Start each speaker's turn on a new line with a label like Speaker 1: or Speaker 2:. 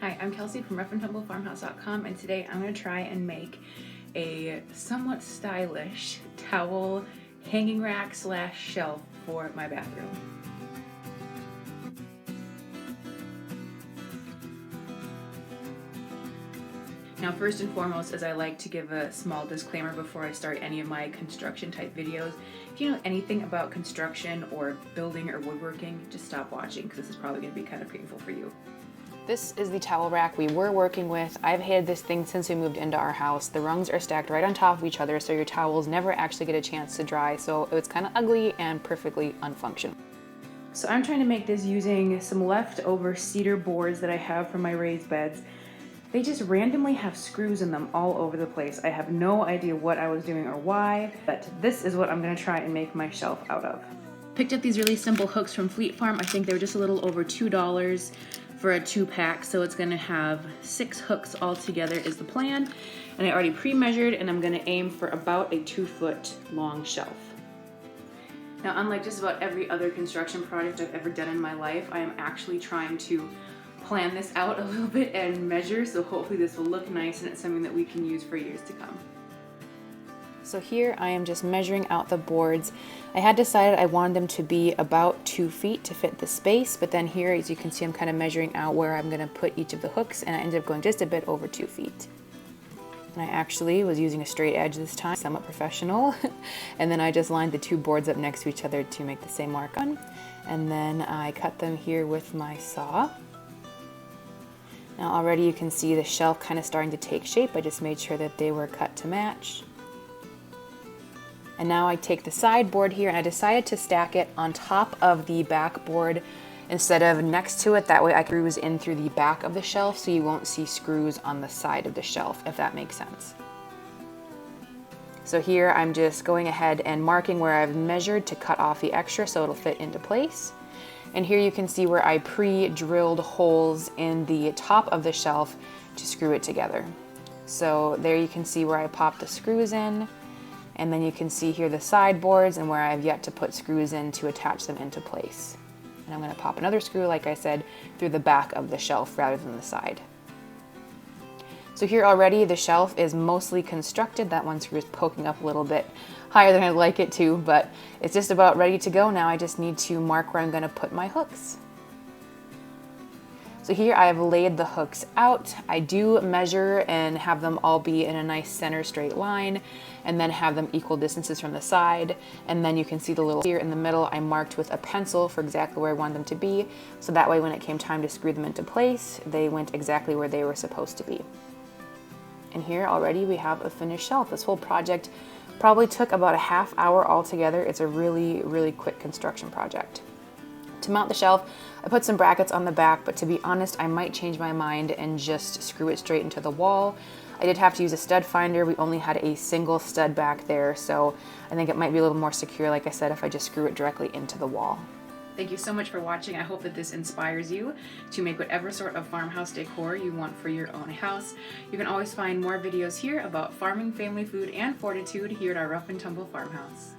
Speaker 1: Hi, I'm Kelsey from roughandtumblefarmhouse.com, and today I'm going to try and make a somewhat stylish towel hanging rack / shelf for my bathroom. Now, first and foremost, as I like to give a small disclaimer before I start any of my construction type videos, if you know anything about construction or building or woodworking, just stop watching because this is probably going to be kind of painful for you.
Speaker 2: This is the towel rack we were working with. I've hated this thing since we moved into our house. The rungs are stacked right on top of each other, so your towels never actually get a chance to dry, so it's kind of ugly and perfectly unfunctional.
Speaker 1: So I'm trying to make this using some leftover cedar boards that I have from my raised beds. They just randomly have screws in them all over the place. I have no idea what I was doing or why, but this is what I'm gonna try and make my shelf out of. Picked up these really simple hooks from Fleet Farm. I think they were just a little over $2 for a 2-pack, so it's gonna have 6 hooks all together is the plan. And I already pre-measured, and I'm gonna aim for about a 2-foot long shelf. Now, unlike just about every other construction project I've ever done in my life, I am actually trying to plan this out a little bit and measure, so hopefully this will look nice and it's something that we can use for years to come.
Speaker 2: So here I am just measuring out the boards. I had decided I wanted them to be about 2 feet to fit the space, but then here, as you can see, I'm kind of measuring out where I'm going to put each of the hooks, and I ended up going just a bit over 2 feet. And I actually was using a straight edge this time, somewhat professional, and then I just lined the 2 boards up next to each other to make the same mark on, and then I cut them here with my saw. Now already you can see the shelf kind of starting to take shape. I just made sure that they were cut to match. And now I take the sideboard here and I decided to stack it on top of the backboard instead of next to it. That way I can screws in through the back of the shelf so you won't see screws on the side of the shelf, if that makes sense. So here I'm just going ahead and marking where I've measured to cut off the extra so it'll fit into place. And here you can see where I pre-drilled holes in the top of the shelf to screw it together. So there you can see where I popped the screws in, and then you can see here the sideboards and where I've yet to put screws in to attach them into place. And I'm going to pop another screw, like I said, through the back of the shelf rather than the side. So here already the shelf is mostly constructed. That one screw is poking up a little bit higher than I'd like it to, but it's just about ready to go now. I just need to mark where I'm going to put my hooks. So here I've laid the hooks out. I do measure and have them all be in a nice center straight line, and then have them equal distances from the side. And then you can see the little here in the middle I marked with a pencil for exactly where I want them to be, so that way when it came time to screw them into place, they went exactly where they were supposed to be. And here already we have a finished shelf. This whole project probably took about a half hour altogether. It's a really quick construction project. To mount the shelf, I put some brackets on the back, but to be honest, I might change my mind and just screw it straight into the wall. I did have to use a stud finder. We only had a single stud back there, so I think it might be a little more secure, like I said, if I just screw it directly into the wall.
Speaker 1: Thank you so much for watching. I hope that this inspires you to make whatever sort of farmhouse decor you want for your own house. You can always find more videos here about farming, family food, and fortitude here at our Rough and Tumble Farmhouse.